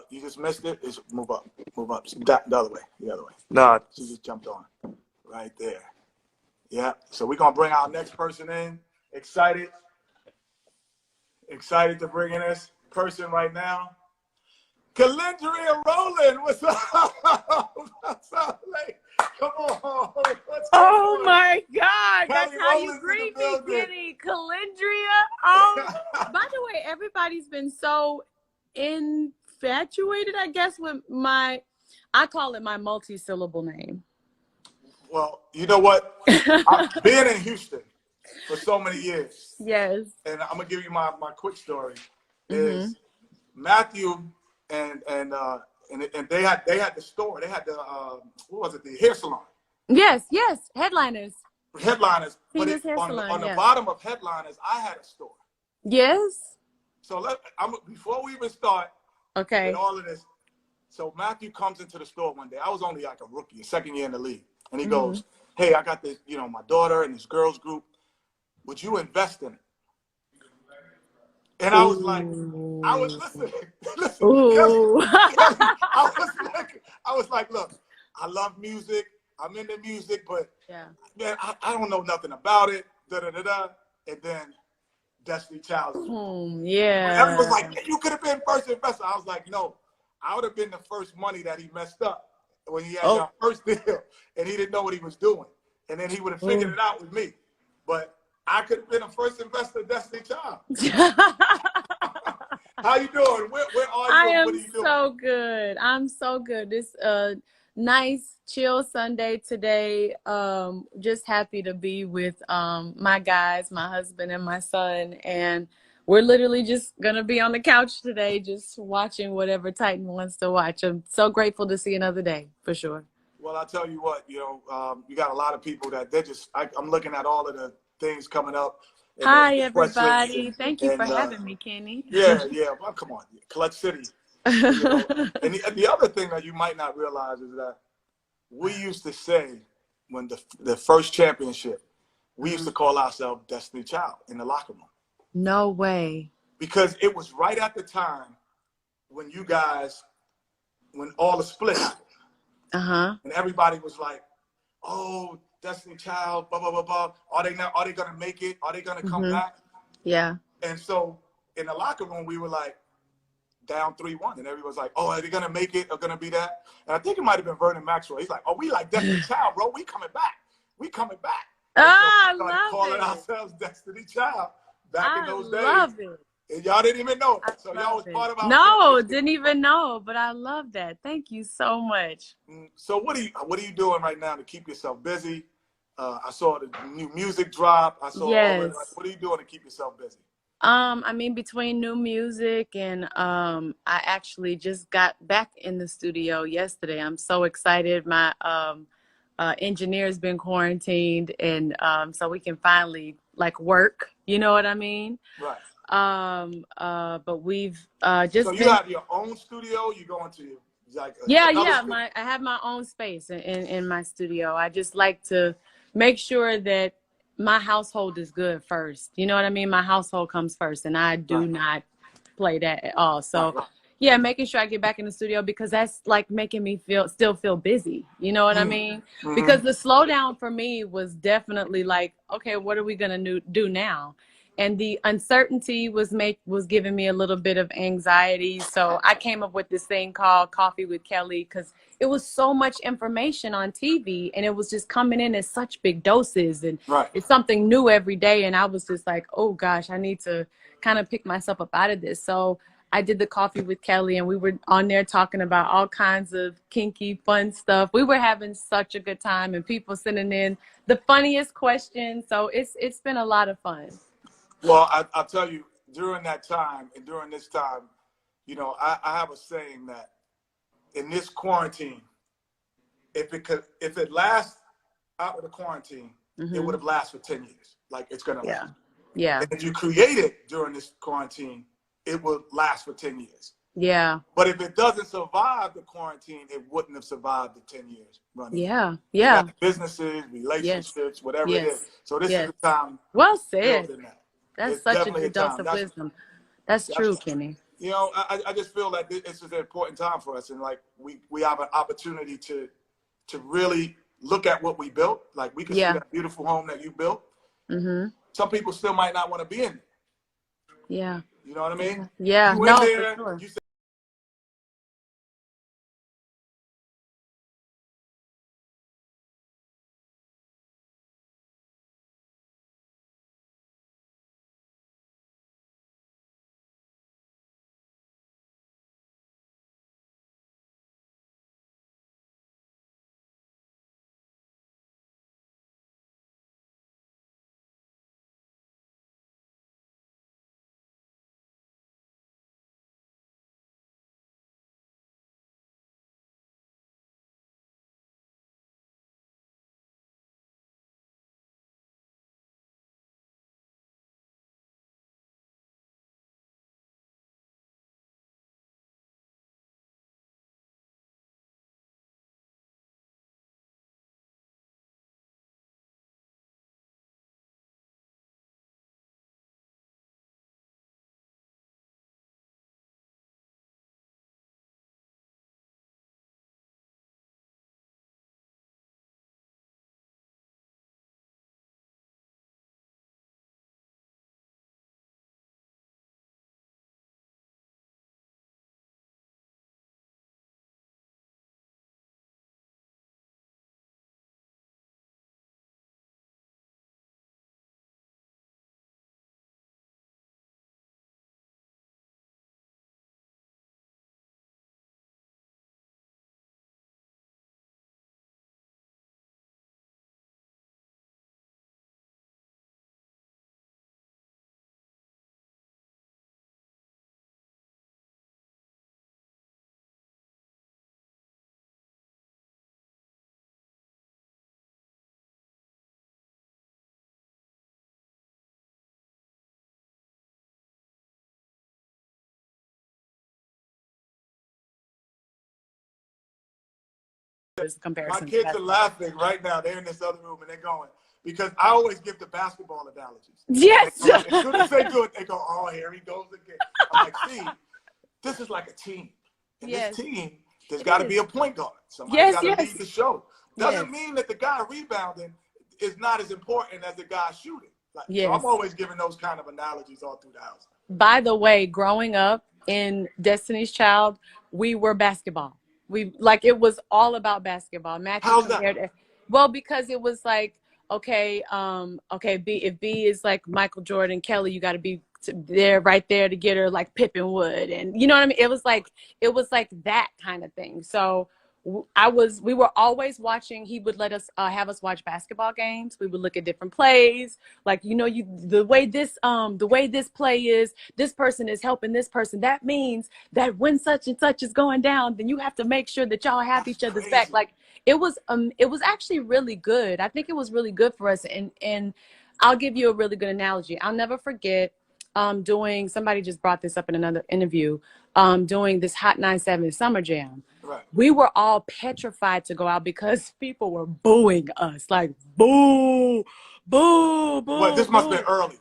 you just missed it. It's move up. The other way. No. She just jumped on right there. Yeah. So we're gonna bring our next person in. Excited to bring in this person right now. Calendria Rowland, what's up? What's up, lady? Come on. Oh my God, that's Kelly how you Rowland's greet in the me, building. Kitty. Calendria. By the way, everybody's been so infatuated, I guess, with I call it my multi-syllable name. Well, you know what? I've been in Houston for so many years. Yes. And I'm gonna give you my quick story. Is Matthew and they had the store. They had the what was it? The hair salon. Yes. Headliners. Headliners. But on the bottom of Headliners, I had a store. Yes. So before we even start with all of this, so Matthew comes into the store one day. I was only like a rookie, second year in the league. And he goes, hey, I got this, my daughter and this girls group. Would you invest in it? And I was like, listen. I was like, look, I love music. I'm into music, but man, I don't know nothing about it. And then Destiny Child. Everyone was like, you could have been first investor. I was like, no, I would have been the first money that he messed up when he had that first deal and he didn't know what he was doing. And then he would have figured it out with me. But I could have been a first investor, Destiny Child. How you doing? Where are you? I am what are you doing? so good. I'm so good. This nice chill Sunday today. Just happy to be with my guys, my husband and my son, and we're literally just gonna be on the couch today, just watching whatever Titan wants to watch. I'm so grateful to see another day, for sure. Well, I'll tell you what, you got a lot of people that they're just. I'm looking at all of the things coming up. Hi, everybody. Thank you for having me, Kenny. Yeah. Well, come on, Clutch City. And the other thing that you might not realize is that we used to say when the first championship, we used to call ourselves Destiny Child in the locker room. No way. Because it was right at the time when when all the split happened. And everybody was like, oh, Destiny Child, blah, blah, blah, blah. Are they going to make it? Are they going to come back? Yeah. And so in the locker room, we were like down 3-1. And everyone's like, oh, are they going to make it? Are going to be that? And I think it might have been Vernon Maxwell. He's like, oh, we like Destiny Child, bro. We coming back. I so love calling it. ourselves Destiny Child back in those days. I love it. And y'all didn't even know it. So y'all was part of our No, didn't even know, but I love that. Thank you so much. So what are you doing right now to keep yourself busy? I saw the new music drop. I saw all of, what are you doing to keep yourself busy? I mean, between new music and I actually just got back in the studio yesterday. I'm so excited. My engineer's been quarantined, and so we can finally like work. You know what I mean? Right. But we've just. So you have your own studio? You going to like? I have my own space in my studio. I just like to make sure that my household is good first. You know what I mean? My household comes first, and I do not play that at all. So yeah, making sure I get back in the studio, because that's like making me still feel busy. You know what I mean? Because the slowdown for me was definitely like, okay, what are we gonna do now? And the uncertainty was giving me a little bit of anxiety. So I came up with this thing called Coffee with Kelly, because it was so much information on TV, and it was just coming in at such big doses, and it's something new every day. And I was just like, oh gosh, I need to kind of pick myself up out of this. So I did the Coffee with Kelly, and we were on there talking about all kinds of kinky, fun stuff. We were having such a good time, and people sending in the funniest questions. So it's been a lot of fun. Well, I'll tell you, during that time and during this time, I have a saying that in this quarantine, if it lasts out of the quarantine, it would have lasted for 10 years. Like, it's going to last. Yeah. And if you create it during this quarantine, it will last for 10 years. Yeah. But if it doesn't survive the quarantine, it wouldn't have survived the 10 years running. Yeah. Yeah. Businesses, relationships, whatever it is. So this is the time. Well said. Building that. That's such a good dose of wisdom. That's true, Kenny. You know, I just feel like this is an important time for us, and like we have an opportunity to really look at what we built. Like we can see that beautiful home that you built. Some people still might not want to be in it. Yeah. You know what I mean? Yeah. You No, in there, for sure. you my kids are laughing right now. They're in this other room and they're going, because I always give the basketball analogies. Yes. As soon as they do it, they go, oh, here he goes again. I'm like, see, this is like a team. In this team, there's got to be a point guard. Somebody's got to lead the show. Doesn't mean that the guy rebounding is not as important as the guy shooting. Like, so I'm always giving those kind of analogies all through the house. By the way, growing up in Destiny's Child, we were basketball. It was all about basketball. How's that? Well, because it was like, okay, if B is like Michael Jordan, Kelly, you got to be there, right there to get her, like Pippen would, and you know what I mean. It was like that kind of thing. So we were always watching. He would let us have us watch basketball games. We would look at different plays, like, you know, the way this play is, this person is helping this person. That means that when such and such is going down, then you have to make sure that y'all have each other's back. Like it was actually really good. I think it was really good for us. And I'll give you a really good analogy. I'll never forget somebody just brought this up in another interview, doing this Hot 97 Summer Jam. Right. We were all petrified to go out because people were booing us, like boo, boo, boo. What, this must have been early.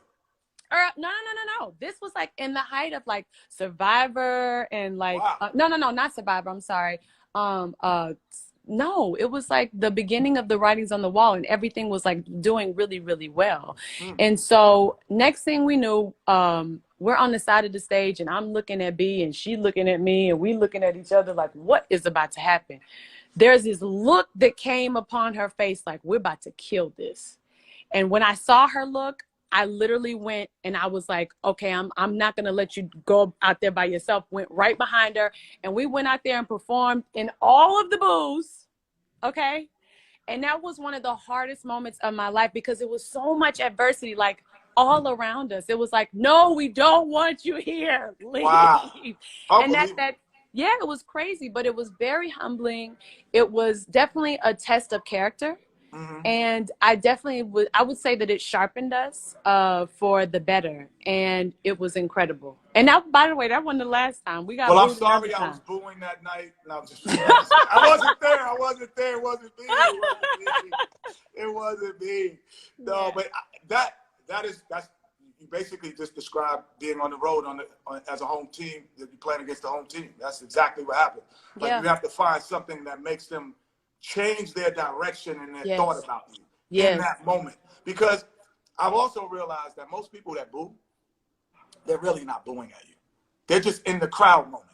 No. This was like in the height of like Survivor and like no, not Survivor. I'm sorry. No, it was like the beginning of the writings on the wall, and everything was like doing really, really well. And so next thing we knew, we're on the side of the stage and I'm looking at B and she looking at me and we looking at each other like, what is about to happen? There's this look that came upon her face like, we're about to kill this. And when I saw her look, I literally went and I was like, okay, I'm not going to let you go out there by yourself. Went right behind her and we went out there and performed in all of the booths. Okay. And that was one of the hardest moments of my life because it was so much adversity, like all around us. It was like, no, we don't want you here. Leave. Wow. And it was crazy, but it was very humbling. It was definitely a test of character. And I would say that it sharpened us for the better, and it was incredible. And that, by the way, that wasn't the last time. We got. Well, I'm sorry I was booing that night. No, I'm just I wasn't there. It wasn't me. It wasn't me. No, but that's you basically just described being on the road as a home team, that you're playing against the home team. That's exactly what happened. Like you have to find something that makes them change their direction and their thought about you in that moment. Because I've also realized that most people that boo, they're really not booing at you. They're just in the crowd moment.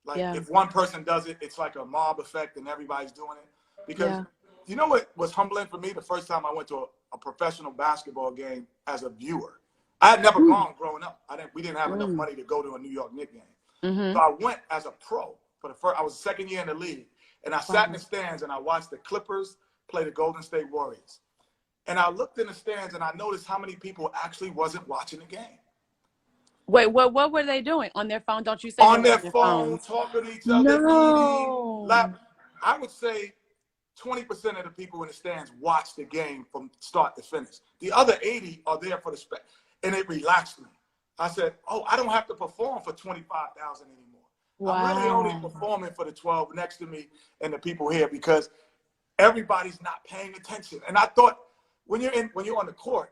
Like if one person does it, it's like a mob effect and everybody's doing it. Because you know what was humbling for me the first time I went to a professional basketball game as a viewer? I had never gone growing up. We didn't have enough money to go to a New York Knicks game. So I went as a pro for the first. I was the second year in the league, and I sat in the stands and I watched the Clippers play the Golden State Warriors. And I looked in the stands and I noticed how many people actually wasn't watching the game. Wait, what were they doing on their phone? Don't you say on their phone, talking to each other, eating. I would say 20% of the people in the stands watch the game from start to finish. The other 80 are there for the and it relaxed me. I said, "Oh, I don't have to perform for 25,000 anymore. I'm really only performing for the 12 next to me and the people here because everybody's not paying attention." And I thought, when you're on the court,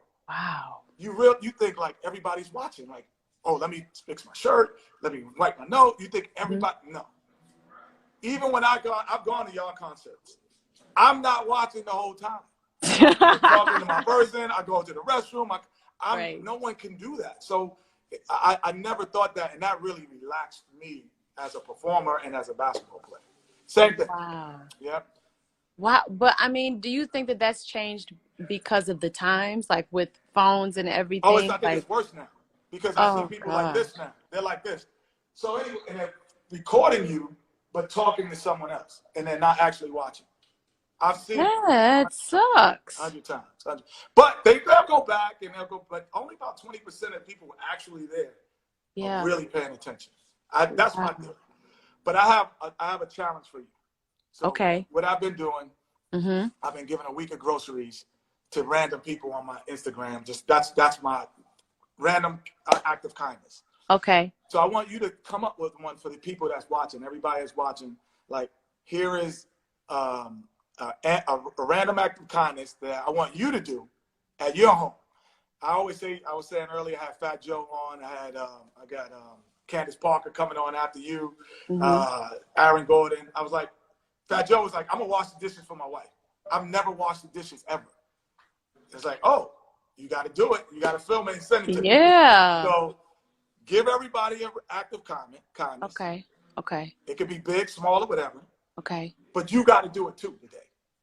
you think like everybody's watching, like, oh, let me fix my shirt, let me wipe my nose. You think everybody? No. Even when I've gone to y'all concerts, I'm not watching the whole time. I'm talking to my person. I go to the restroom. No one can do that. So I never thought that, and that really relaxed me as a performer and as a basketball player. Same thing. Wow. Yep. Wow. But I mean, do you think that that's changed because of the times, like with phones and everything? Oh, I think it's worse now because I see people like this now. They're like this. So anyway, and they're recording you, but talking to someone else, and they're not actually watching. I've seen that sucks. 100 times. But they'll go back and they'll go, but only about 20% of people were actually there, are really paying attention. That's my theory. But I have a challenge for you. So what I've been doing, I've been giving a week of groceries to random people on my Instagram. Just that's my random act of kindness. Okay. So I want you to come up with one for the people that's watching. Everybody that's watching. Like, here is a random act of kindness that I want you to do at your home. I was saying earlier, I had Fat Joe on. I got Candace Parker coming on after you, Aaron Gordon. I was like, Fat Joe was like, I'm gonna wash the dishes for my wife. I've never washed the dishes ever. It's like, oh, you got to do it. You got to film it and send it to me. So give everybody an act of kindness. Okay. It could be big, small, or whatever. Okay. But you got to do it too today.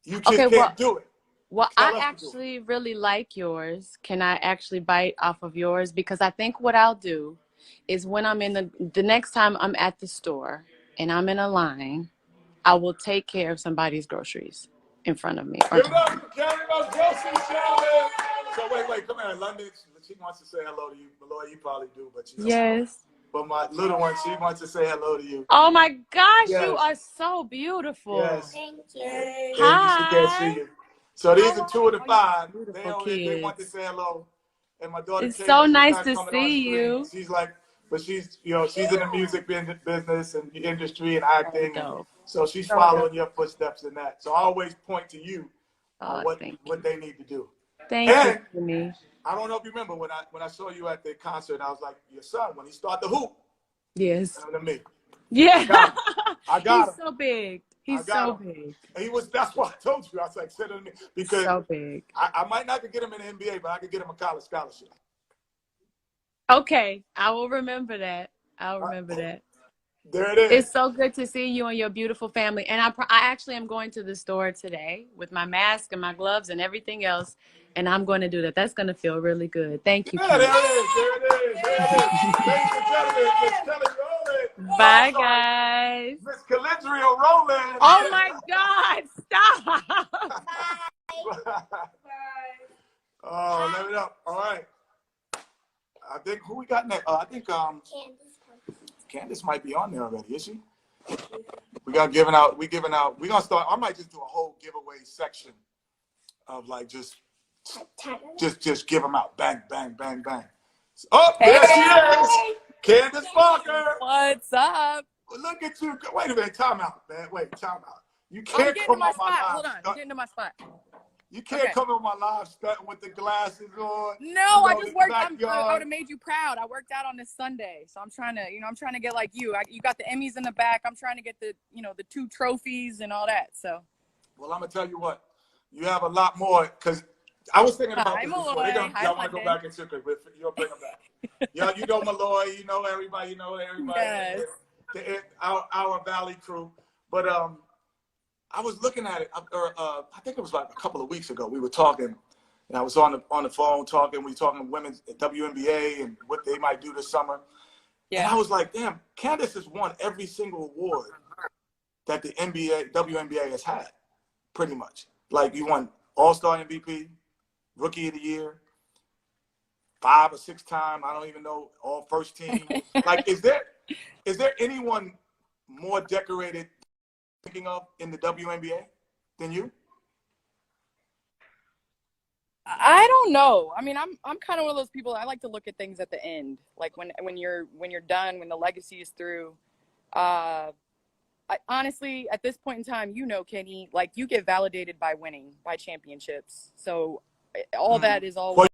You just can't do it. Well, I actually really like yours. Can I actually bite off of yours? Because I think what I'll do is when I'm in the next time I'm at the store and I'm in a line, I will take care of somebody's groceries in front of me. Give it up for Canada's grocery shopping. So wait, come here, London. She wants to say hello to you. Malloy, you probably do, but you know. But my little one, she wants to say hello to you. Oh my gosh, you are so beautiful. Yes. Thank you. Hi. She can't see you. So these are 2 of the 5. They want to say hello. And my daughter, it's so nice to see you. She's like, but she's in the music business and the industry and acting. And so she's following your footsteps in that. So I always point to you on what they need to do. Thank you, me. I don't know if you remember when I saw you at the concert, I was like, your son, when he started the hoop. Yes. To me. Yeah. I got him. He's so big. He's so big. And that's why I told you. I was like, send him to me. Because so big. I might not get him in the NBA, but I could get him a college scholarship. Okay. I will remember that. I'll remember that. There it is. It's so good to see you and your beautiful family. And I actually am going to the store today with my mask and my gloves and everything else. And I'm going to do that. That's going to feel really good. Thank you. Yeah, there it is. Ladies and gentlemen, Miss Kelly Rowland. Bye, guys. Miss Calendria Rowland. Oh, my God. Stop. Bye. Oh, let it up. All right. I think who we got next? I think Candace might be on there already, is she? We're giving out. We're gonna start. I might just do a whole giveaway section of like just give them out. Bang, bang, bang, bang. Oh, there she is. Candace Parker. What's up? Look at you. Wait a minute. Time out, man. Wait, time out. You can't get come into my on spot. my line. Hold on. Get into my spot. You can't come on my live stunting with the glasses on. No, I just worked. I would have made you proud. I worked out on this Sunday, so I'm trying to get like you. You got the Emmys in the back. I'm trying to get the 2 trophies and all that. So. Well, I'm gonna tell you what. You have a lot more because I was thinking about this before. Y'all want to go back into it, but you'll bring them back. Y'all, you know Malloy. You know everybody. Yes. Our Valley crew. But I was looking at it, I think it was like a couple of weeks ago. We were talking, and I was on the phone talking. We were talking women's WNBA and what they might do this summer. Yeah. And I was like, damn, Candace has won every single award that the WNBA has had, pretty much. Like, you won All-Star MVP, Rookie of the Year, 5 or 6 time, I don't even know, all first team. Like, is there anyone more decorated thinking of in the WNBA than you? I don't know. I mean, I'm kind of one of those people. I like to look at things at the end, like when you're done, when the legacy is through. I honestly, at this point in time, Kenny, like, you get validated by winning, by championships. So all that is all. One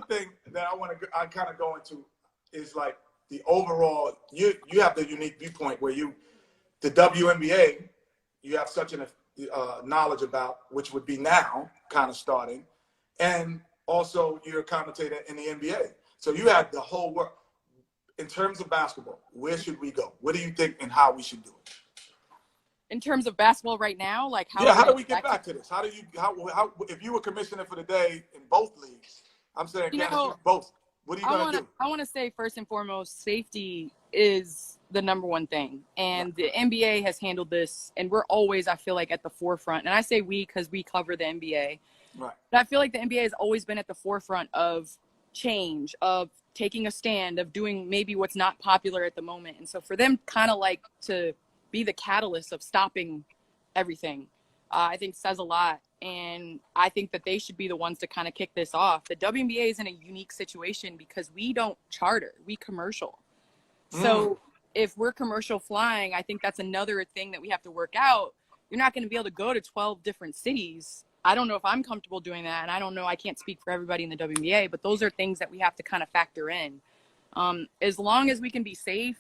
thing that I kind of go into is like the overall. You have the unique viewpoint where the WNBA, you have such an knowledge about, which would be now kind of starting, and also you're a commentator in the NBA. So you have the whole world. In terms of basketball, where should we go? What do you think and how we should do it? In terms of basketball right now, like how? Yeah, how do we get back to this? How if you were commissioner for the day in both leagues? I'm saying, both. What are you going to do? I want to say, first and foremost, safety is the number one thing. And the NBA has handled this, and we're always, I feel like, at the forefront. And I say we because we cover the NBA. Right. But I feel like the NBA has always been at the forefront of change, of taking a stand, of doing maybe what's not popular at the moment. And so for them kind of like to be the catalyst of stopping everything, I think says a lot. And I think that they should be the ones to kind of kick this off. The WNBA is in a unique situation because we don't charter, we commercial. So if we're commercial flying, I think that's another thing that we have to work out. You're not going to be able to go to 12 different cities. I don't know if I'm comfortable doing that. And I don't know, I can't speak for everybody in the WNBA, but those are things that we have to kind of factor in. As long as we can be safe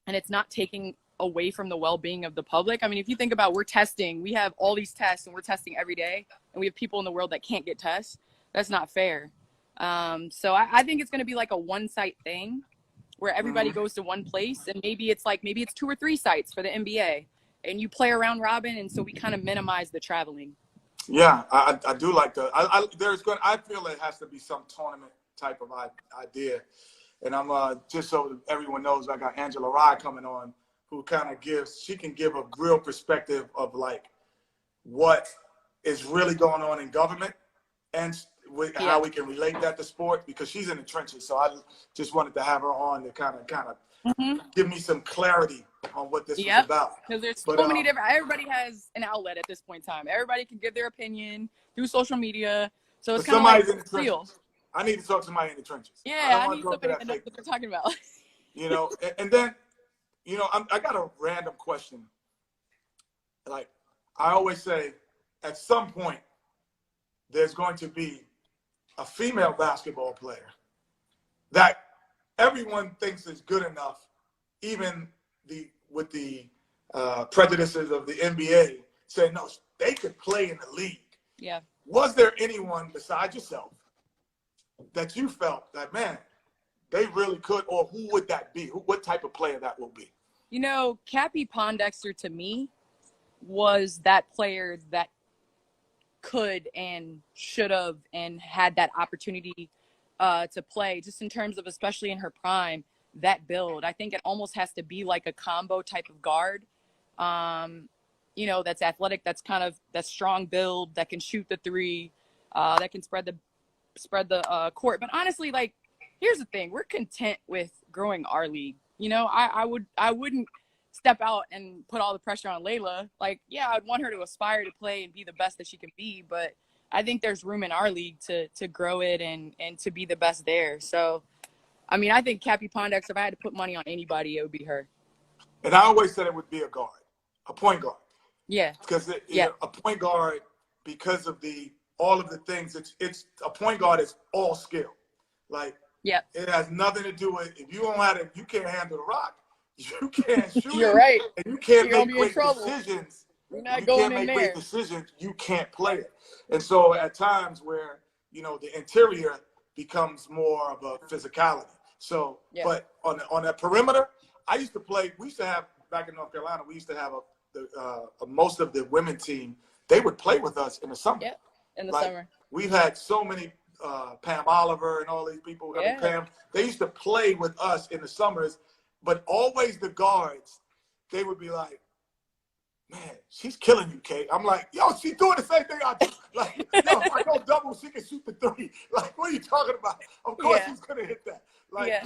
and it's not taking away from the well-being of the public. I mean, if you think about, we're testing, we have all these tests and we're testing every day, and we have people in the world that can't get tests. That's not fair. So I think it's going to be like a one-site thing where everybody goes to one place, and maybe it's 2 or 3 sites for the NBA, and you play around robin, and so we kind of minimize the traveling. Yeah, I do like that. I feel it has to be some tournament type of idea, and I'm just so everyone knows, I got Angela Rye coming on, who kind of can give a real perspective of like what is really going on in government and how we can relate that to sport, because she's in the trenches. So I just wanted to have her on to kind of give me some clarity on what this was about. Because there's so many different, everybody has an outlet at this point in time. Everybody can give their opinion through social media. So it's kind of like in the trenches. I need to talk to somebody in the trenches. Yeah, I need somebody that knows what they're talking about. You know, and then, you know, I got a random question. Like I always say, at some point, there's going to be a female basketball player that everyone thinks is good enough, even with the prejudices of the NBA, saying, no, they could play in the league. Yeah. Was there anyone besides yourself that you felt that, man, they really could, or who would that be? What type of player that will be? You know, Cappie Pondexter to me was that player that could and should have and had that opportunity to play, just in terms of, especially in her prime, that build. I think it almost has to be like a combo type of guard, you know, that's athletic, that's strong build, that can shoot the three, that can spread the court. But honestly, like, here's the thing, we're content with growing our league. You know, I wouldn't step out and put all the pressure on Layla. Like, yeah, I'd want her to aspire to play and be the best that she can be, but I think there's room in our league to grow it and to be the best there. So, I mean, I think Cappie Pondexter, if I had to put money on anybody, it would be her. And I always said it would be a guard, a point guard. Yeah. Because a point guard, because of all of the things, it's a point guard is all skill. Like, it has nothing to do with, if you don't have it, you can't handle the rock. You can't shoot. You're right. And you can't You're make great decisions. You're not going in there. Great decisions. You can't play it. And so at times where, you know, the interior becomes more of a physicality. So, but on that perimeter, we used to have, back in North Carolina, we used to have most of the women team, they would play with us in the summer. Yeah, in the summer. We've had so many, Pam Oliver and all these people. I mean, Pam, they used to play with us in the summers, but always the guards, they would be like, man, she's killing you, Kate. I'm like, yo, she's doing the same thing I do. Like, yo, if I go double, she can shoot the three. Like, what are you talking about? Of course she's going to hit that. Like,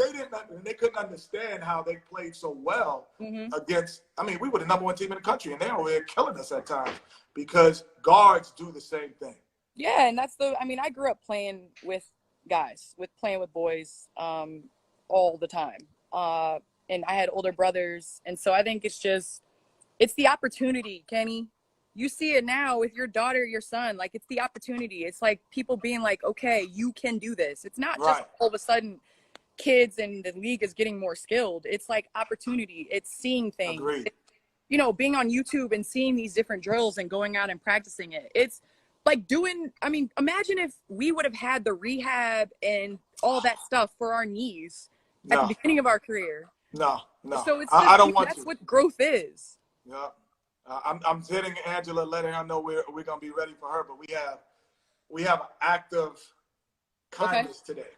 they couldn't understand how they played so well against, I mean, we were the #1 team in the country, and they were there killing us at times because guards do the same thing. Yeah, and I grew up playing with guys, playing with boys all the time. And I had older brothers. And so I think it's the opportunity, Kenny. You see it now with your daughter, your son. Like, it's the opportunity. It's like people being like, okay, you can do this. It's not just all of a sudden kids and the league is getting more skilled. It's like opportunity. It's seeing things. It's, you know, being on YouTube and seeing these different drills and going out and practicing it. It's like imagine if we would have had the rehab and all that stuff for our knees at the beginning of our carear. No. So it's I don't want that's what growth is. Yeah. I'm hitting Angela, letting her know we're going to be ready for her, but we have an act of kindness today.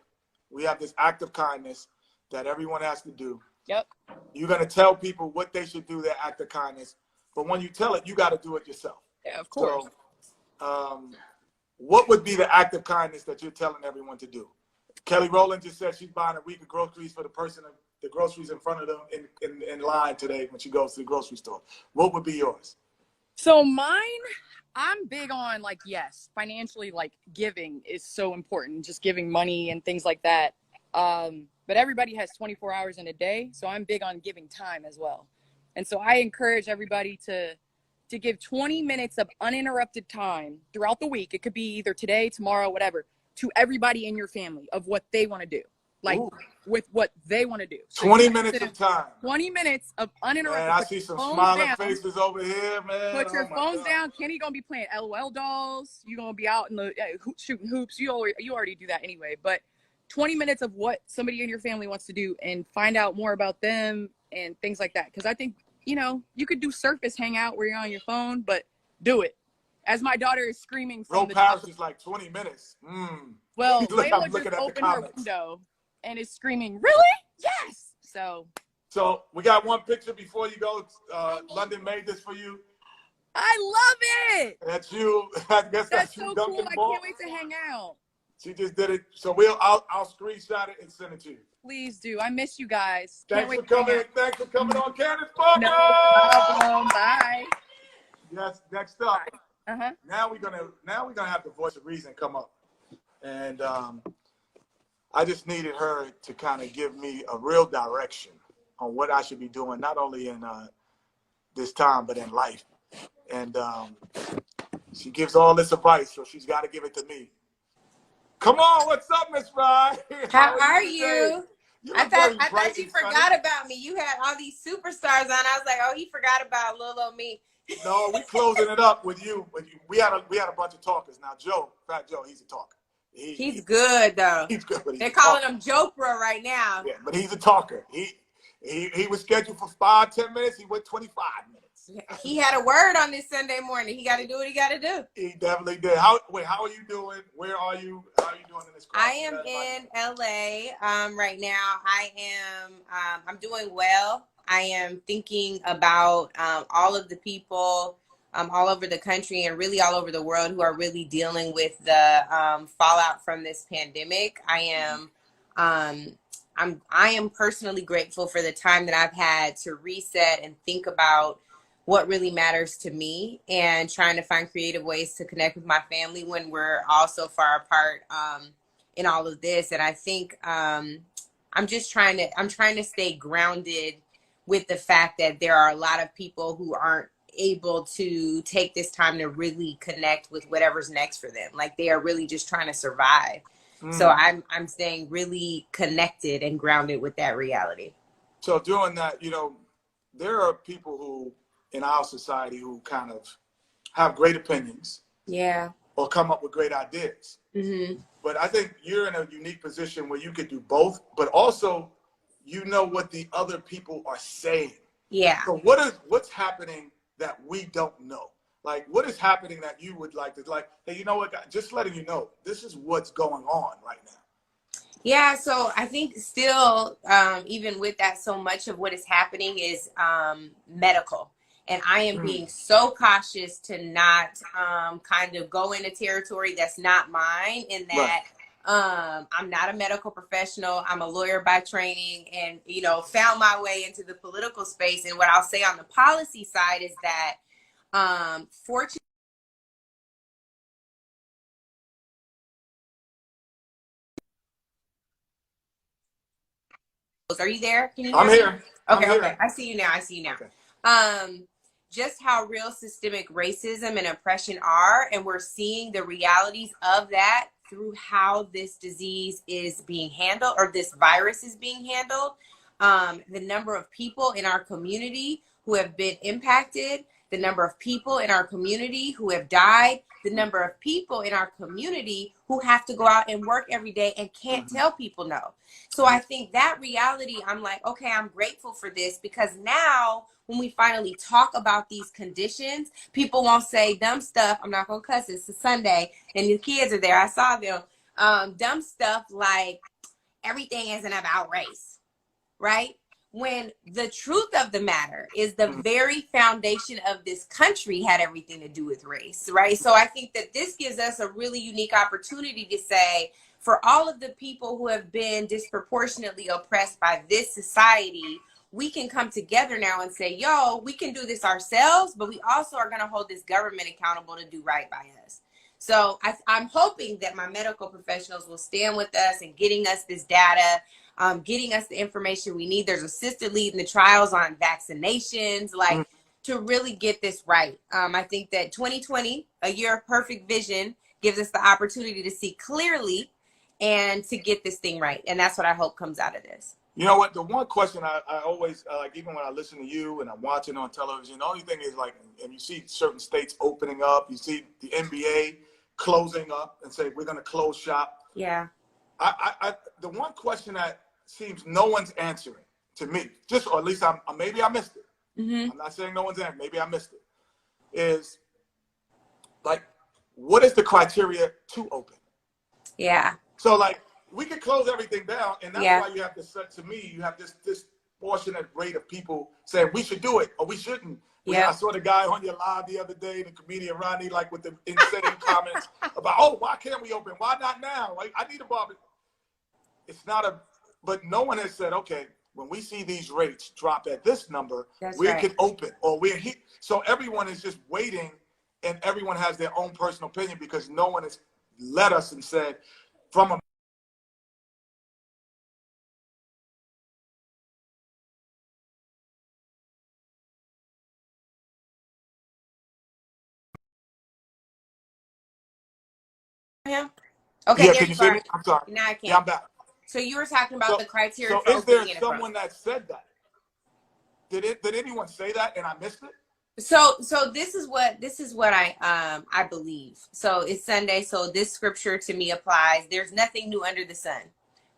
We have this act of kindness that everyone has to do. Yep. You're going to tell people what they should do, their act of kindness, but when you tell it, you got to do it yourself. Yeah, of course. So, what would be the act of kindness that you're telling everyone to do? Kelly Rowland just said she's buying a week of groceries for the person, the groceries in front of them in line today when she goes to the grocery store. What would be yours? So mine, I'm big on, like, yes, financially, like, giving is so important, just giving money and things like that. But everybody has 24 hours in a day, so I'm big on giving time as well. And so I encourage everybody to give 20 minutes of uninterrupted time throughout the week. It could be either today, tomorrow, whatever, to everybody in your family of what they want to do. Like, with what they want to do. So 20 minutes of time. 20 minutes of uninterrupted. Man, I see some smiling faces over here, man. Put your phones down. Kenny gonna be playing LOL dolls. You gonna be out in the shooting hoops. You already do that anyway. But 20 minutes of what somebody in your family wants to do and find out more about them and things like that. Because I think, you know, you could do surface hangout where you're on your phone, but do it. As my daughter is screaming from the Paris is like 20 minutes. Well, Look, Layla just opened her window and is screaming, really? Yes. So we got one picture before you go. London made this for you. I love it. That's you. I guess that's you, so Duncan cool. Ball. I can't wait to hang out. She just did it. So I'll screenshot it and send it to you. Please do. I miss you guys. Thanks for coming. Thanks for coming on Candace Parker. No problem. Bye. Yes. Next up. Uh-huh. Now we're gonna have the voice of reason come up, and I just needed her to kind of give me a real direction on what I should be doing, not only in this time but in life. And she gives all this advice, so she's got to give it to me. Come on, what's up, Miss Fry? How are you? I thought you funny. forgot about me. You had all these superstars on. I was like, oh, he forgot about little old me. No, we closing it up with you. We had a bunch of talkers. Now, Fat Joe, he's a talker. He's good though. He's good. They're calling him Jopra right now. Yeah, but he's a talker. He was scheduled for 5-10 minutes. He went 25 minutes. He had a word on this Sunday morning. He got to do what he got to do. He definitely did. How are you doing? Where are you? How are you doing in this crowd? I am in LA right now. I'm doing well. I am thinking about all of the people all over the country and really all over the world who are really dealing with the fallout from this pandemic. I am personally grateful for the time that I've had to reset and think about what really matters to me and trying to find creative ways to connect with my family when we're all so far apart in all of this. And I think I'm trying to stay grounded with the fact that there are a lot of people who aren't able to take this time to really connect with whatever's next for them. Like they are really just trying to survive. So I'm staying really connected and grounded with that reality. So doing that, there are people who in our society who kind of have great opinions. Yeah. Or come up with great ideas. Mm-hmm. But I think you're in a unique position where you could do both, but also what the other people are saying. Yeah. So what's happening that we don't know? Like, what is happening that you would like to, like, hey, you know what, just letting you know, this is what's going on right now. Yeah, so I think still, even with that, so much of what is happening is medical. And I am being so cautious to not kind of go into territory that's not mine, in that I'm not a medical professional. I'm a lawyer by training and, found my way into the political space. And what I'll say on the policy side is that fortunately, are you there? Can you hear I'm me? here. Okay. I see you now. Okay. Just how real systemic racism and oppression are. And we're seeing the realities of that through how this disease is being handled, or this virus is being handled. The number of people in our community who have been impacted, the number of people in our community who have died, the number of people in our community who have to go out and work every day and can't tell people no. So I think that reality, I'm like, okay, I'm grateful for this, because now when we finally talk about these conditions, people won't say dumb stuff. I'm not going to cuss. It's a Sunday and the kids are there. I saw them. Dumb stuff like everything isn't about race, right? When the truth of the matter is the very foundation of this country had everything to do with race, right? So I think that this gives us a really unique opportunity to say, for all of the people who have been disproportionately oppressed by this society, we can come together now and say, yo, we can do this ourselves, but we also are going to hold this government accountable to do right by us. So I'm hoping that my medical professionals will stand with us and getting us this data, getting us the information we need. There's a sister leading the trials on vaccinations, to really get this right. I think that 2020, a year of perfect vision, gives us the opportunity to see clearly and to get this thing right. And that's what I hope comes out of this. You know what? The one question I always like, even when I listen to you and I'm watching on television, the only thing is like, and you see certain states opening up, you see the NBA closing up and say, we're going to close shop. Yeah. The one question that seems no one's answering to me, just, or at least maybe I missed it. Mm-hmm. I'm not saying no one's answering, maybe I missed it, is like, what is the criteria to open? Yeah. So like, we could close everything down, and that's Yeah. why you have to set, to me, you have this disproportionate rate of people saying we should do it or we shouldn't. Yeah. I saw the guy on your live the other day, the comedian Ronnie, like with the insane comments about, oh, why can't we open? Why not now? Like, I need a barbecue. It's not a, but no one has said, okay, when we see these rates drop at this number, we can open, or we're here. So everyone is just waiting, and everyone has their own personal opinion because no one has led us and said, from a him. Okay, yeah, there can you see me? I'm sorry. Now I can. Yeah, I'm back. So you were talking about the criteria. So is there someone that said that? Did anyone say that and I missed it? So this is what I believe. So it's Sunday, so this scripture to me applies. There's nothing new under the sun,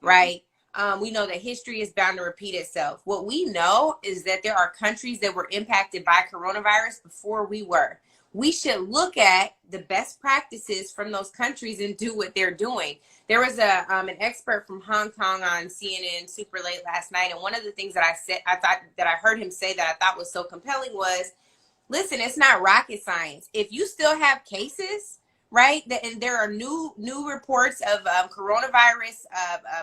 right? We know that history is bound to repeat itself. What we know is that there are countries that were impacted by coronavirus before we were. We should look at the best practices from those countries and do what they're doing. There was an expert from Hong Kong on CNN super late last night, and one of the things that I heard him say that I thought was so compelling was, listen, it's not rocket science. If you still have cases, right, and there are new reports of coronavirus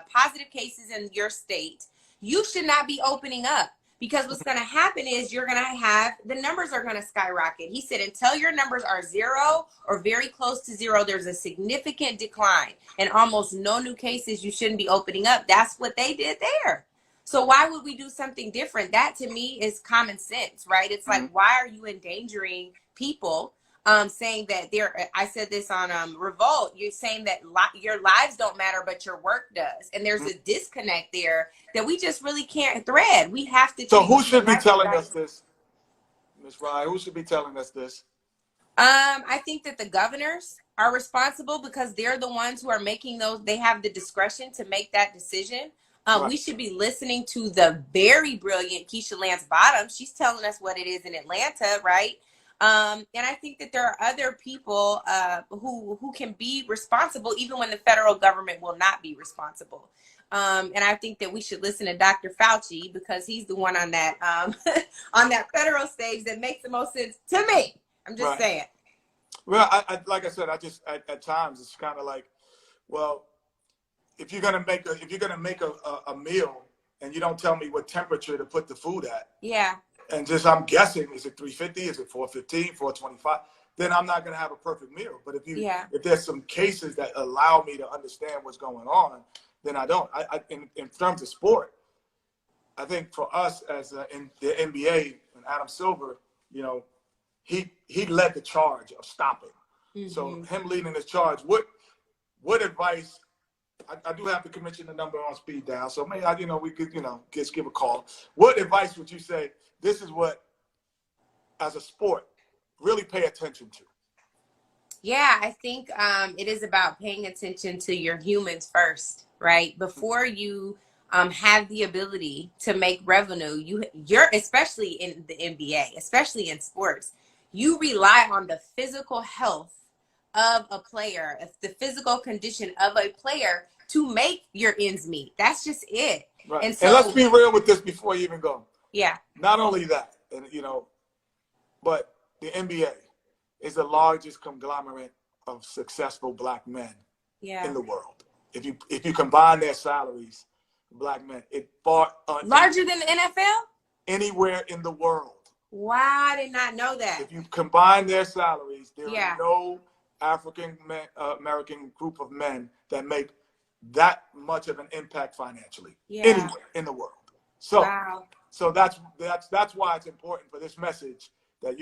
positive cases in your state, you should not be opening up. Because what's going to happen is you're going to have, the numbers are going to skyrocket. He said, until your numbers are zero or very close to zero, there's a significant decline and almost no new cases. You shouldn't be opening up. That's what they did there. So why would we do something different? That to me is common sense, right? It's like, why are you endangering people? Saying that I said this on Revolt, you're saying that your lives don't matter, but your work does. And there's a disconnect there that we just really can't thread. We have to. So who should be telling us this, Ms. Rye? Who should be telling us this? I think that the governors are responsible because they're the ones who are making those. They have the discretion to make that decision. Right. We should be listening to the very brilliant Keisha Lance Bottoms. She's telling us what it is in Atlanta, right? And I think that there are other people who can be responsible even when the federal government will not be responsible. And I think that we should listen to Dr. Fauci because he's the one on that on that federal stage that makes the most sense to me. I'm just saying. Well, I like I said, I just at times it's kind of like, well, if you're gonna make a meal and you don't tell me what temperature to put the food at. Yeah. And just, I'm guessing, is it 350? Is it 415, 425? Then I'm not going to have a perfect meal. But if there's some cases that allow me to understand what's going on, then I don't. In terms of sport, I think for us as in the NBA and Adam Silver, you know, he led the charge of stopping. Mm-hmm. So him leading this charge, what advice? I do have to commission the number on speed dial, so maybe we could just give a call. What advice would you say? This is what, as a sport, really pay attention to. Yeah, I think it is about paying attention to your humans first, right? Before you have the ability to make revenue, you're especially in the NBA, especially in sports, you rely on the physical health of a player, the physical condition of a player to make your ends meet. That's just it. Right. And let's be real with this before you even go. Yeah. Not only that, but the NBA is the largest conglomerate of successful black men in the world. If you combine their salaries, black men, it far larger than the NFL? Anywhere in the world. Wow, I did not know that. If you combine their salaries, there are no African American group of men that make that much of an impact financially anywhere in the world. So, so that's why it's important for this message that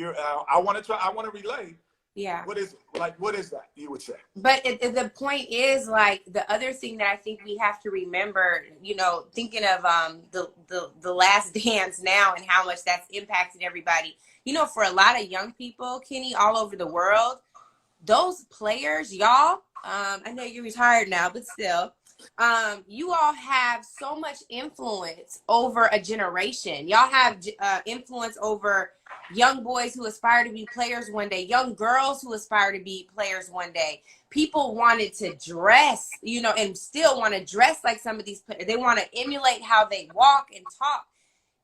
I want to relay Yeah. What is it? Like, what is that, you would say? But the point is, like, the other thing that I think we have to remember, you know, thinking of the Last Dance now and how much that's impacted everybody. You know, for a lot of young people, Kenny, all over the world, those players, y'all, I know you're retired now, but still, you all have so much influence over a generation. Y'all have influence over young boys who aspire to be players one day, young girls who aspire to be players one day. People wanted to dress, you know, and still want to dress like some of these players. They want to emulate how they walk and talk.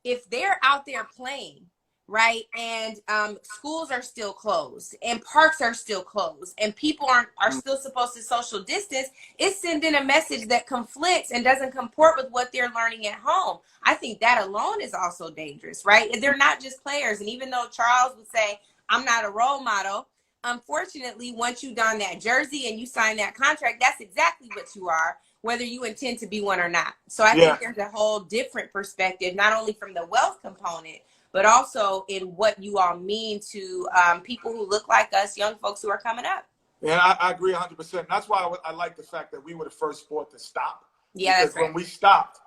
If they're out there playing, right, and schools are still closed and parks are still closed and people are still supposed to social distance, it's sending a message that conflicts and doesn't comport with what they're learning at home. I think that alone is also dangerous, right? They're not just players. And even though Charles would say, I'm not a role model, unfortunately, once you don that jersey and you sign that contract, that's exactly what you are, whether you intend to be one or not. So I think there's a whole different perspective, not only from the wealth component, but also in what you all mean to people who look like us, young folks who are coming up. Yeah, I agree 100%. That's why I like the fact that we were the first sport to stop. Yeah, because that's right. when we stopped,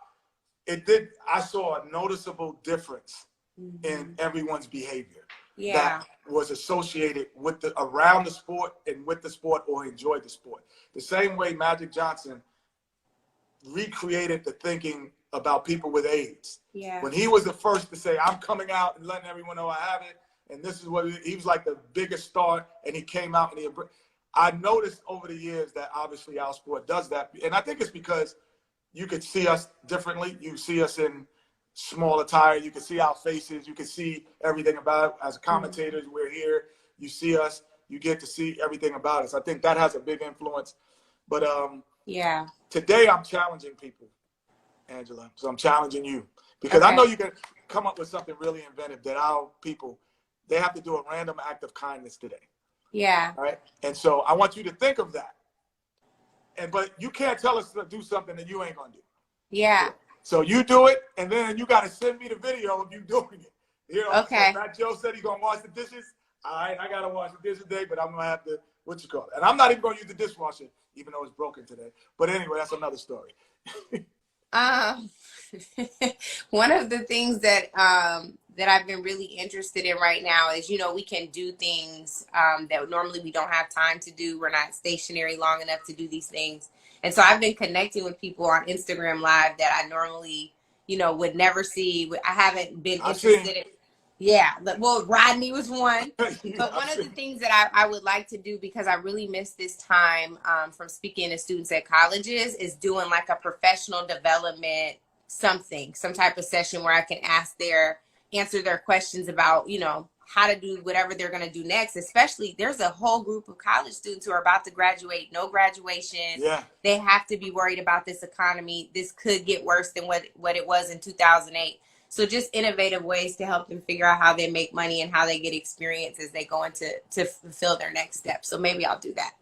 I saw a noticeable difference in everyone's behavior that was associated with around the sport and with the sport or enjoyed the sport. The same way Magic Johnson recreated the thinking about people with AIDS. Yeah. When he was the first to say, I'm coming out and letting everyone know I have it, and this is what he was like the biggest star, and he came out and I noticed over the years that obviously our sport does that. And I think it's because you could see us differently. You see us in small attire. You can see our faces. You can see everything about it. As commentators, we're here. You see us. You get to see everything about us. I think that has a big influence. But today I'm challenging people, Angela. So I'm challenging you. Because I know you can come up with something really inventive that our people, they have to do a random act of kindness today. Yeah. Right? And so I want you to think of that. But you can't tell us to do something that you ain't going to do. Yeah. So you do it, and then you got to send me the video of you doing it. You know, so Matt Joe said he's going to wash the dishes. All right, I got to wash the dishes today, but I'm going to have to, And I'm not even going to use the dishwasher, even though it's broken today. But anyway, that's another story. One of the things that that I've been really interested in right now is, you know, we can do things that normally we don't have time to do. We're not stationary long enough to do these things. And so I've been connecting with people on Instagram Live that I normally, you know, would never see. I haven't been interested in. Yeah. Well, Rodney was one. But one of the things that I would like to do, because I really miss this time from speaking to students at colleges, is doing like a professional development some type of session where I can answer their questions about, you know, how to do whatever they're going to do next. Especially, there's a whole group of college students who are about to graduate, no graduation. Yeah. They have to be worried about this economy. This could get worse than what it was in 2008. So just innovative ways to help them figure out how they make money and how they get experience as they go into to fulfill their next step. So maybe I'll do that.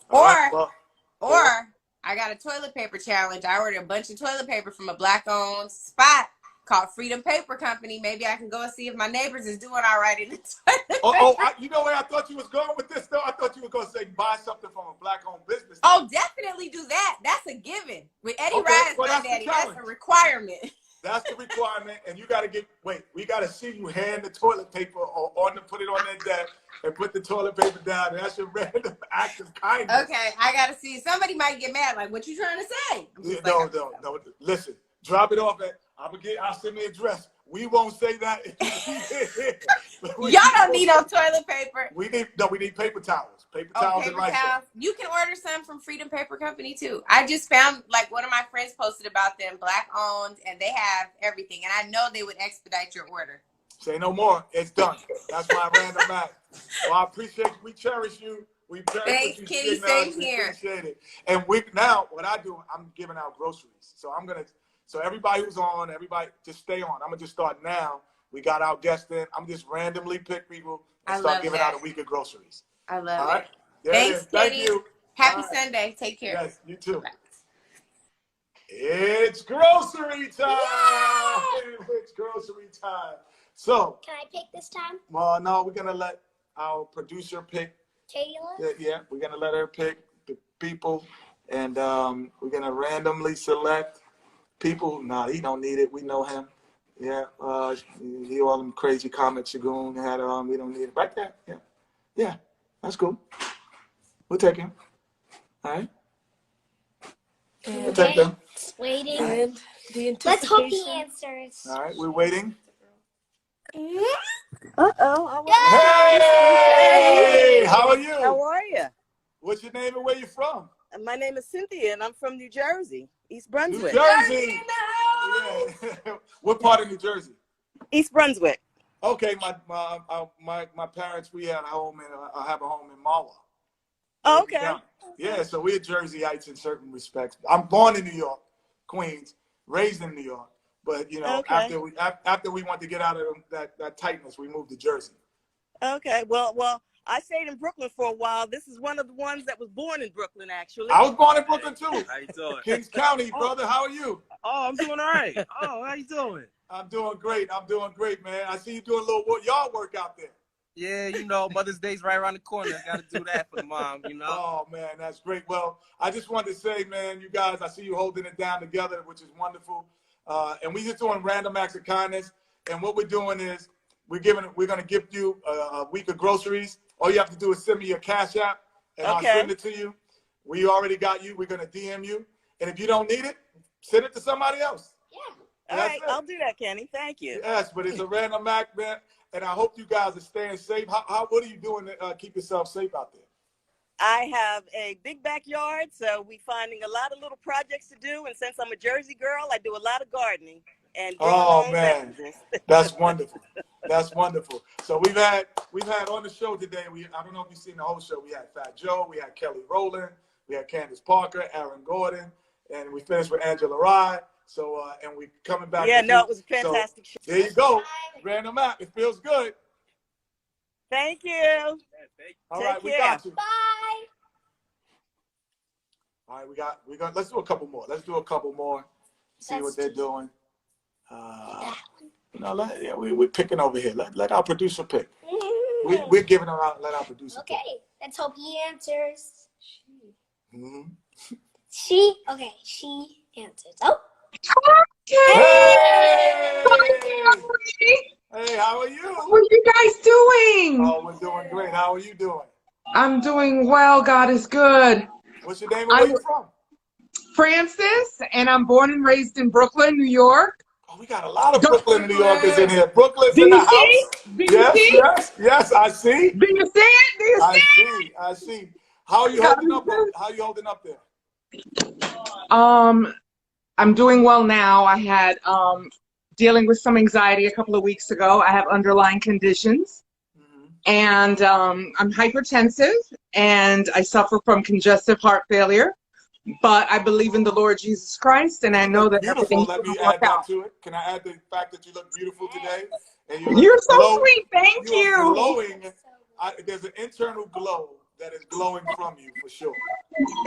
Or I got a toilet paper challenge. I ordered a bunch of toilet paper from a Black-owned spot called Freedom Paper Company. Maybe I can go and see if my neighbors is doing all right in the toilet paper. You know where I thought you was going with this, though? I thought you were going to say buy something from a Black-owned business. Oh, definitely do that. That's a given. With Eddie Ryan's my daddy, that's a requirement. That's the requirement, and you got to we got to see you hand the toilet paper or put it on that desk and put the toilet paper down. And that's your random act of kindness. Okay, I got to see. Somebody might get mad, like, what you trying to say? No. Listen, drop it off I'll send me an address. We won't say that. Y'all don't need no toilet paper. We need paper towels. Paper towels and rice. You can order some from Freedom Paper Company too. I just found, like, one of my friends posted about them, Black owned, and they have everything. And I know they would expedite your order. Say no more. It's done. That's my random act. Well, I appreciate you. We cherish you. We cherish Thanks, Kitty. Same here. Appreciate it. And what I do, I'm giving out groceries. So everybody who's on, everybody just stay on. I'm going to just start now. We got our guests in. I'm just randomly pick people and start giving out a week of groceries. I love it. Thanks, Thank you. Happy Sunday. Take care. Yes, you too. Bye. It's grocery time. Yay! It's grocery time. So. Can I pick this time? Well, no, we're going to let our producer pick. Kayla? Yeah, we're going to let her pick the people, and we're going to randomly select people. Nah, he don't need it. We know him. Yeah, he all them crazy comments Shagun had on. We don't need it. Right there. Yeah. Yeah, that's cool. We'll take him. All right. We'll take them. Waiting. And the anticipation. Let's hope he answers. All right, we're waiting. Uh-oh. Hey! How are you? How are you? What's your name and where you from? My name is Cynthia, and I'm from New Jersey, East Brunswick. New Jersey! Yeah. What part of New Jersey? East Brunswick. Okay, my parents, we had a home have a home in Marwa. Oh, okay. Yeah, so we're Jerseyites in certain respects. I'm born in New York, Queens, raised in New York, but you know, okay. after we wanted to get out of that tightness, we moved to Jersey. Okay, well, I stayed in Brooklyn for a while. This is one of the ones that was born in Brooklyn, actually. I was born in Brooklyn too. How you doing? Kings County, brother. How are you? Oh, I'm doing all right. Oh, how you doing? I'm doing great. I'm doing great, man. I see you doing a little yard work out there. Yeah, you know, Mother's Day's right around the corner. I got to do that for the mom, you know. Oh, man, that's great. Well, I just wanted to say, man, you guys, I see you holding it down together, which is wonderful. And we just doing random acts of kindness. And what we're doing is we're going to gift you a week of groceries. All you have to do is send me your Cash App, and I'll send it to you. We already got you. We're going to DM you. And if you don't need it, send it to somebody else. Yeah. All right, I'll do that, Kenny. Thank you. Yes, but it's a random act, man. And I hope you guys are staying safe. What are you doing to keep yourself safe out there? I have a big backyard, so we're finding a lot of little projects to do. And since I'm a Jersey girl, I do a lot of gardening. And oh, man, that's wonderful. That's wonderful. So we've had on the show today, I don't know if you've seen the whole show. We had Fat Joe, we had Kelly Rowland, we had Candace Parker, Aaron Gordon, and we finished with Angela Rye. So, and we're coming back. Yeah, no, it was a fantastic show. There you go. Random app. It feels good. Thank you. All right, we got you. Bye. All right, we got. Let's do a couple more. Let's do a couple more. See what they're doing. You know, we're picking over here. Let our producer pick. We're giving her out. Let our producer pick. Okay, let's hope he answers. Mm-hmm. She answers. Oh. Hey! Hey, how are you? How are you guys doing? Oh, we're doing great. How are you doing? I'm doing well. God is good. What's your name and where you from? Francis, and I'm born and raised in Brooklyn, New York. Oh, we got a lot of Brooklyn, New Yorkers in here. Brooklyn's in the house. Yes, I see. Do you see it? Do you see it? I see. How are you holding up? How are you holding up there? I'm doing well now. I had dealing with some anxiety a couple of weeks ago. I have underlying conditions, and I'm hypertensive, and I suffer from congestive heart failure. But I believe in the Lord Jesus Christ, and I know that beautiful. Let me add that to it. Can I add the fact that you look beautiful today? And you're so sweet. Thank you. You're glowing. There's an internal glow that is glowing from you for sure.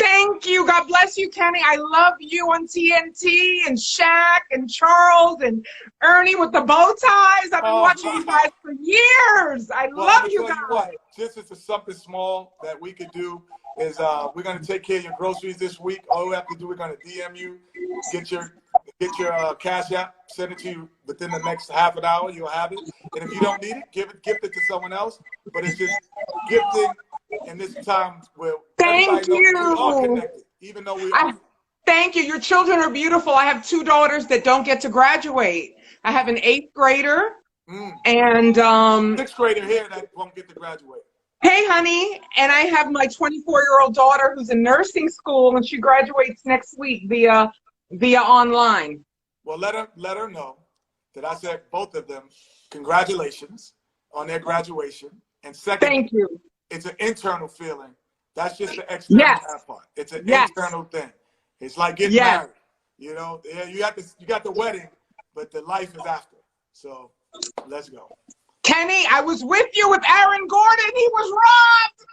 Thank you. God bless you, Kenny. I love you on TNT and Shaq and Charles and Ernie with the bow ties. I've been watching you guys for years. I love you guys. Just as something small that we could do is we're going to take care of your groceries this week. All we have to do, we're going to DM you, get your Cash App, send it to you within the next half an hour. You'll have it. And if you don't need it, gift it to someone else. But it's just gifting in this time where thank you. We are connected, even though we are. Thank you. Your children are beautiful. I have 2 daughters that don't get to graduate. I have an 8th grader and 6th grader here that won't get to graduate. Hey, honey. And I have my 24-year-old daughter who's in nursing school, and she graduates next week via online. Well, let her know that I said both of them congratulations on their graduation. And second, thank you. It's an internal feeling. That's just the external part. It's an internal thing. It's like getting married. You know, you got the wedding, but the life is after. So let's go. Kenny, I was with you with Aaron Gordon. He was robbed.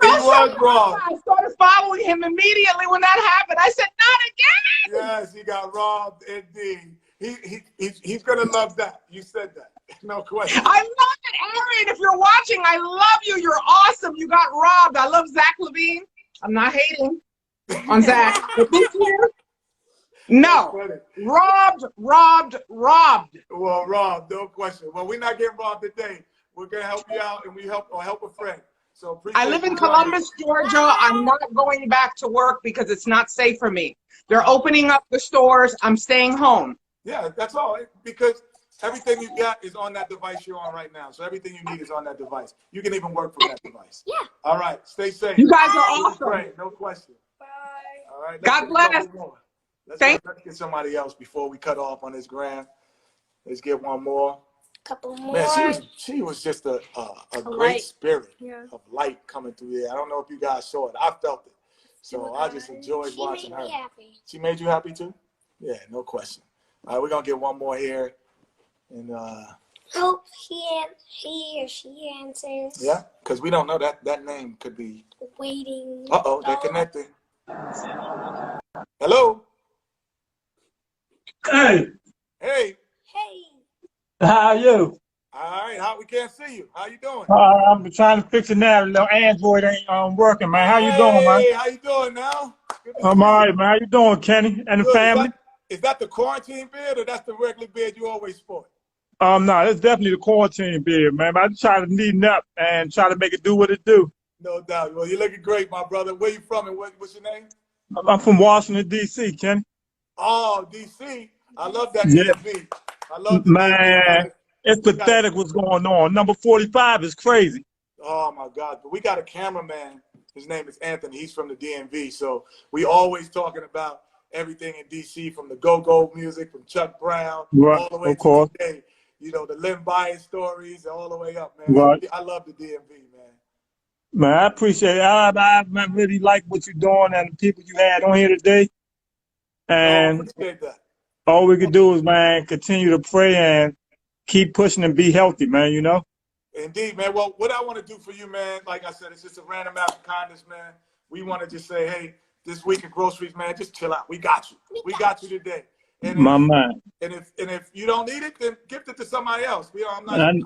He was robbed. I started following him immediately when that happened. I said, not again. Yes, he got robbed indeed. He's gonna love that. You said that. No question. I love it, Aaron. If you're watching, I love you. You're awesome. You got robbed. I love Zach Levine. I'm not hating on Zach. But this year, no. Robbed. Well, Rob, no question. Well, we're not getting robbed today. We're gonna help you out, and we help a friend. So appreciate I live in you. Columbus, Georgia. I'm not going back to work because it's not safe for me. They're opening up the stores. I'm staying home. Yeah, that's all. Because everything you got is on that device you're on right now. So everything you need is on that device. You can even work from that device. Yeah. All right. Stay safe. You guys are awesome. Great. No question. Bye. All right. God bless. Let's get somebody else before we cut off on this gram. Let's get one more. Couple more. Man, she was just a great light. spirit Yeah. of light coming through there. I don't know if you guys saw it. I felt it. So I just enjoyed watching her. She made me happy. She made you happy too? Yeah, no question. All right, we're gonna get one more here. And Hope he or she answers. yeah, because we don't know that name could be Waiting. uh-oh, they're connecting. Hello. Hey, Hey. Hey. how are you? All right, we can't see you. How you doing? I'm trying to fix it now. The little Android ain't working, man. How you doing, man? Hey, how you doing now? Good to I'm see all you. right, man. How you doing, Kenny and the Good. family? Is that the quarantine beard or that's the regular beard you always sport? No, it's definitely the quarantine beard, man. But I just try to neaten up and try to make it do what it do. No doubt. Well, you're looking great, my brother. Where you from and what's your name? I'm from Washington, D.C., Kenny. Oh, D.C. I love that Yeah. DMV. I love the Man, DMV. it's pathetic what's going on. Number 45 is crazy. Oh, my God. But we got a cameraman. His name is Anthony. He's from the DMV. So we always talking about everything in D.C. from the go-go music, from Chuck Brown, Right, all the way of course. to today. You know, the Lynn Bias stories all the way up, man. Right. I love the DMV, man. Man, I appreciate it. I really like what you're doing and the people you had on here today. And Appreciate that. all we can do is, man, continue to pray and keep pushing and be healthy, man, you know? Indeed, man. Well, what I want to do for you, man, like I said, it's just a random act of kindness, man. We want to just say, hey, this week of groceries, man, just chill out. We got you. We got you today. And My man. And if you don't need it, then gift it to somebody else. You know, I'm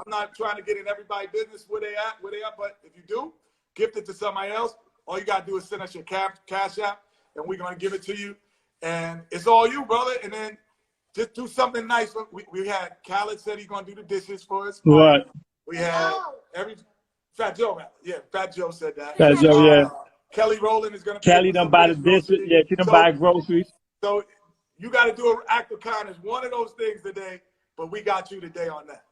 not trying to get in everybody's business where they at, but if you do, gift it to somebody else. All you gotta do is send us your cash app, and we're gonna give it to you. And it's all you, brother. And then just do something nice. We had Khaled said he's gonna do the dishes for us. Right. We had Fat Joe. Yeah, Fat Joe said that. Fat Joe, yeah. Kelly Rowland is gonna. Kelly done buy the dishes. Yeah, she done buy groceries. So you got to do an act of kindness, one of those things today. But we got you today on that.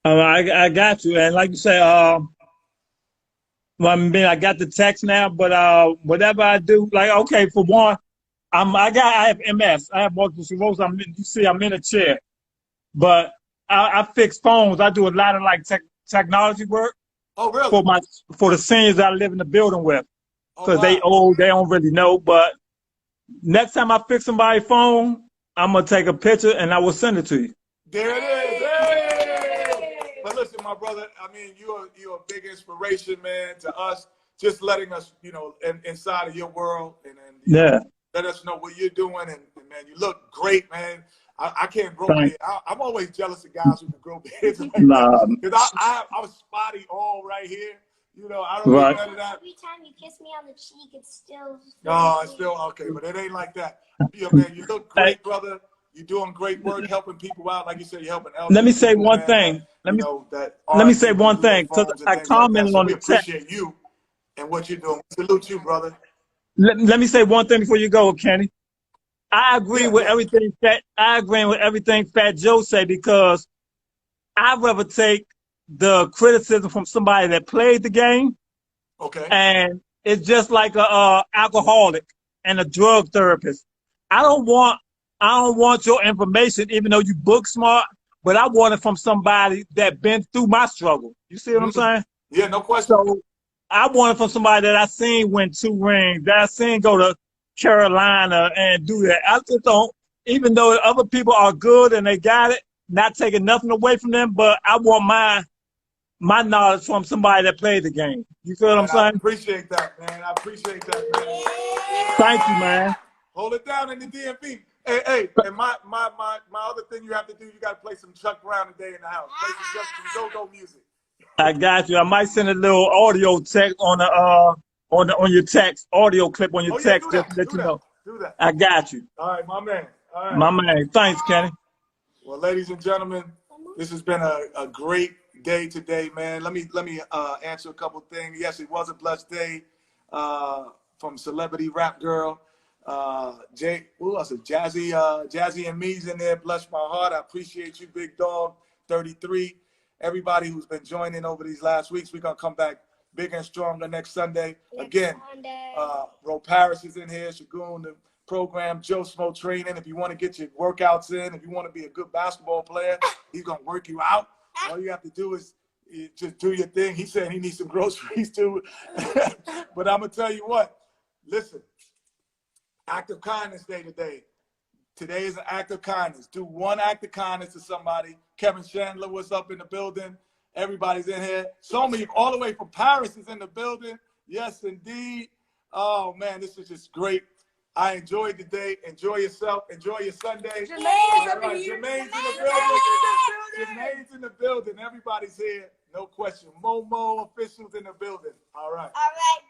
I got you, and like you say, well, I mean, I got the text now, but whatever I do, like, okay, for one, I have MS. I have multiple sclerosis. I'm in a chair, but I fix phones. I do a lot of like technology work. Oh, really? For the seniors that I live in the building with, because they old, they don't really know. But next time I fix somebody's phone, I'm gonna take a picture and I will send it to you. There it is. Hey! But listen, my brother, I mean, you're a big inspiration, man, to us. Just letting us, you know, inside of your world and yeah, let us know what you're doing. And man, you look great, man. I can't grow beard. I'm always jealous of guys who can grow beards. Because I was spotty all right here. You know, I don't know none of that. Every time you kiss me on the cheek, it's still. No, it's still okay, but it ain't like that. Yeah, man, you look great, brother. You're doing great work, helping people out. Like you said, you're helping elderly. Let me say people, one man, thing. Let me say one thing, because I commented on the text. We appreciate you and what you're doing. Salute you, brother. Let me say one thing before you go, Kenny. I agree with everything Fat Joe said, because I'd rather take the criticism from somebody that played the game. Okay. And it's just like a alcoholic and a drug therapist. I don't want your information, even though you book smart, but I want it from somebody that been through my struggle. You see what I'm saying? Yeah, no question. So I want it from somebody that I seen win 2 rings, that I seen go to Carolina and do that. I just don't, even though other people are good and they got it, not taking nothing away from them, but I want my knowledge from somebody that played the game. You feel what I'm saying? I appreciate that, man. I appreciate that, man. Thank you, man. Hold it down in the DMV. Hey, and my other thing you have to do, you got to play some Chuck Brown today in the house. Play some go-go music. I got you. I might send a little audio text on the on your text, audio clip on your text, just to let you know. Do that. I got you. All right, my man. All right. My man. Thanks, Kenny. Well, ladies and gentlemen, this has been a great day today, man. Let me answer a couple things. Yes, it was a blessed day from Celebrity Rap Girl. Who else? Jazzy and me's in there. Bless my heart. I appreciate you, Big Dog 33. Everybody who's been joining over these last weeks. We're gonna come back big and strong the next Sunday. Again, Ro Paris is in here, Shagun, the program, Joe Smo training. If you want to get your workouts in, if you want to be a good basketball player, he's gonna work you out. All you have to do is just do your thing. He said he needs some groceries too. But I'm gonna tell you what, listen, act of kindness day today. Today is an act of kindness. Do one act of kindness to somebody. Kevin Chandler was up in the building. Everybody's in here. So many, all the way from Paris is in the building. Yes, indeed. Oh, man, this is just great. I enjoyed the day. Enjoy yourself. Enjoy your Sunday. Jermaine's in the building. Jermaine's in the building. Everybody's here. No question. Momo officials in the building. All right. All right.